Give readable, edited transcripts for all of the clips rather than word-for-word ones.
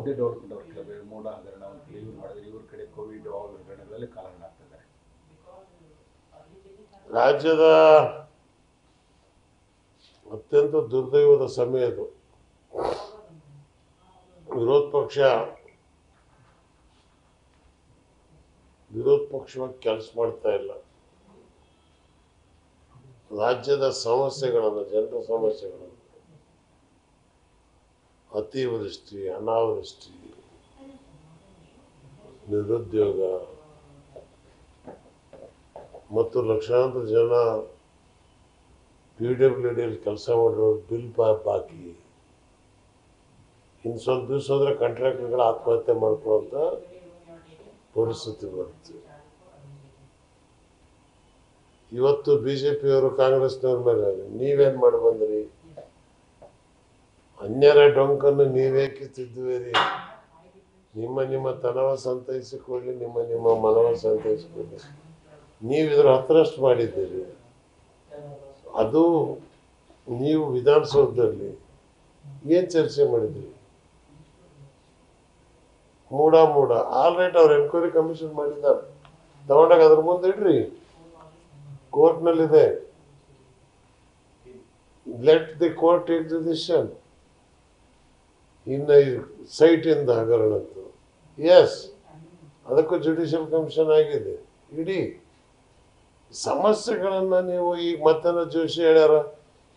ಯಾವುದೇ development work ಮೂಡ ಹಗರಣ ಇವ್ರು ಮಾಡಿದ್ರೆ ಇವ್ರ ಕಡೆ ಕೋವಿಡ್ ಹಗರಣಗಳಲ್ಲಿ ಕಾಲಹರಣ ಆಗ್ತಿದ್ದಾರೆ. ರಾಜ್ಯದ ಅತ್ಯಂತ ದುರ್ದೈವದ ಸಮಯ ಅದು. ವಿರೋಧ ಪಕ್ಷವಾಗಿ ಕೆಲಸ ಮಾಡ್ತಾ ಇಲ್ಲ. ರಾಜ್ಯದ ಸಮಸ್ಯೆಗಳನ್ನು, ಜನರ ಸಮಸ್ಯೆಗಳನ್ನು, ಅತಿವೃಷ್ಟಿ, ಅನಾವೃಷ್ಟಿ, ನಿರುದ್ಯೋಗ ಮತ್ತು ಲಕ್ಷಾಂತರ ಜನ PWDಯಲ್ಲಿ ಕೆಲಸ ಮಾಡಿರೋರು ಬಿಲ್ ಬಾಕಿ, ಇನ್ನು ಸ್ವಲ್ಪ ದಿವಸ ಹೋದ್ರೆ ಕಾಂಟ್ರಾಕ್ಟರ್ಗಳು ಆತ್ಮಹತ್ಯೆ ಮಾಡ್ಕೊಳ್ಳುವಂಥ ಪರಿಸ್ಥಿತಿ ಬರುತ್ತೆ. ಇವತ್ತು BJPಯವರು ಕಾಂಗ್ರೆಸ್ನವ್ರ ಮೇಲೆ ನೀವೇನು ಮಾಡಿ ಬಂದ್ರಿ, ಅನ್ಯರ ಡೊಂಕನ್ನು ನೀವೇ ಕಿತ್ತಿದ್ದುವಿರಿ, ನಿಮ್ಮ ತನವ ಸಂತೈಸಿಕೊಳ್ಳಿ, ನಿಮ್ಮ ಮನವ ಸಂತೈಸಿಕೊಳ್ಳಿ, ನೀವು ಇದರ ಹತ್ರಷ್ಟು ಮಾಡಿದ್ದೀರಿ. ಅದು ನೀವು ವಿಧಾನಸೌಧದಲ್ಲಿ ಏನು ಚರ್ಚೆ ಮಾಡಿದ್ರಿ? ಮೂಡ ಆಲ್ರೈಟ್ ಅವ್ರು ಎನ್ಕ್ವೈರಿ ಕಮಿಷನ್ ಮಾಡಿದ್ದಾರೆ, ತಗೊಂಡಾಗ ಅದ್ರ ಮುಂದೆ ಇಡ್ರಿ, ಕೋರ್ಟ್ನಲ್ಲಿದೆ. Let the court take the decision. ಇನ್ನು ಸೈಟ್ ಇಂದ ಹಗರಣದ್ದು ಎಸ್, ಅದಕ್ಕೂ ಜುಡಿಷಿಯಲ್ ಕಮಿಷನ್ ಆಗಿದೆ. ಇಡೀ ಸಮಸ್ಯೆಗಳನ್ನು ನೀವು ಈಗ ಮತ್ತೆ ಜೋಶಿ ಹೇಳ್ಯಾರ,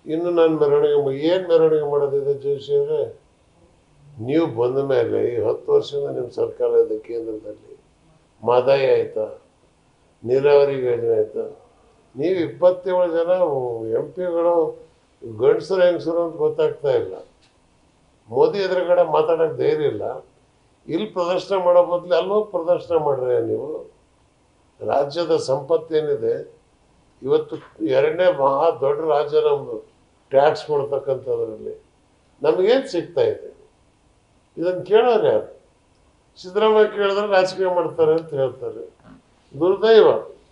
ಇನ್ನು ನಾನು ಏನು ಮೆರವಣಿಗೆ ಮಾಡೋದಿದೆ ಜೋಶಿಯವರೇ? ನೀವು ಬಂದ ಮೇಲೆ ಈ 10 ವರ್ಷದಿಂದ ನಿಮ್ಮ ಸರ್ಕಾರ ಇದೆ, ಕೇಂದ್ರದಲ್ಲಿ ಮಹದಾಯಿ ಆಯ್ತಾ, ನೀರಾವರಿ ಯೋಜನೆ ಆಯ್ತಾ, ನೀವು 27 ಜನ MP ಗಂಡಸರು ಹೆಂಗಸರು ಅಂತ ಗೊತ್ತಾಗ್ತಾ ಇಲ್ಲ. ಮೋದಿ ಎದುರುಗಡೆ ಮಾತಾಡೋಕೆ ಧೈರ್ಯ ಇಲ್ಲ. ಇಲ್ಲಿ ಪ್ರದರ್ಶನ ಮಾಡೋ ಬದಲು ಅಲ್ಲೋಗಿ ಪ್ರದರ್ಶನ ಮಾಡ್ರಿ. ನೀವು ರಾಜ್ಯದ ಸಂಪತ್ತೇನಿದೆ, ಇವತ್ತು 2ನೇ ಮಹಾ ದೊಡ್ಡ ರಾಜ್ಯ ನಮ್ಮದು, ಟ್ಯಾಕ್ಸ್ ಕೊಡ್ತಕ್ಕಂಥದ್ರಲ್ಲಿ ನಮಗೇನು ಸಿಗ್ತಾ ಇದೆ? ಇದನ್ನು ಕೇಳೋರು ಯಾರು? ಸಿದ್ದರಾಮಯ್ಯ ಕೇಳಿದ್ರೆ ರಾಜಕೀಯ ಮಾಡ್ತಾರೆ ಅಂತ ಹೇಳ್ತಾರೆ. ದುರ್ದೈವ.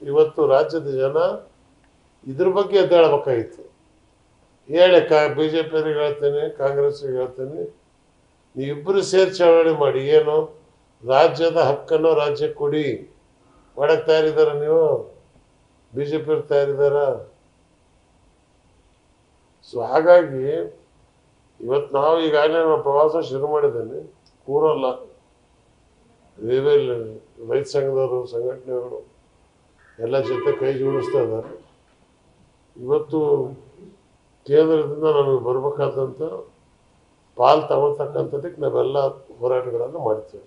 ಇವತ್ತು ರಾಜ್ಯದ ಜನ ಇದ್ರ ಬಗ್ಗೆ ಎದ್ದೇಳಬೇಕಾಗಿತ್ತು. ಹೇಳಿ BJPಯವ್ರಿಗೆ ಹೇಳ್ತೇನೆ, ಕಾಂಗ್ರೆಸ್ಗೆ ಹೇಳ್ತೇನೆ, ನೀವಿಬ್ಬರು ಸೇರಿ ಚಳವಳಿ ಮಾಡಿ. ಏನು ರಾಜ್ಯದ ಹಕ್ಕನ್ನು ರಾಜ್ಯಕ್ಕೆ ಕೊಡಿ. ಮಾಡಕ್ಕೆ ತಯಾರಿದ್ದಾರ ನೀವು? BJPಯವ್ರು ತಯಾರಿದ್ದಾರ? ಸೊ ಹಾಗಾಗಿ ಇವತ್ತು ನಾವು ಈಗಾಗಲೇ ಪ್ರವಾಸ ಶುರು ಮಾಡಿದ್ದೇನೆ. ಕೂರಲ್ಲ, ರೈತ ಸಂಘದವರು, ಸಂಘಟನೆಗಳು ಎಲ್ಲ ಜೊತೆ ಕೈ ಜೋಡಿಸ್ತಾ ಇದ್ದಾರೆ. ಇವತ್ತು ಕೇಂದ್ರದಿಂದ ನಮಗೆ ಬರಬೇಕಾದಂಥ ಪಾಲು ತಗೊಳ್ತಕ್ಕಂಥದ್ದಕ್ಕೆ ನಾವೆಲ್ಲ ಹೋರಾಟಗಳನ್ನು ಮಾಡ್ತೇವೆ.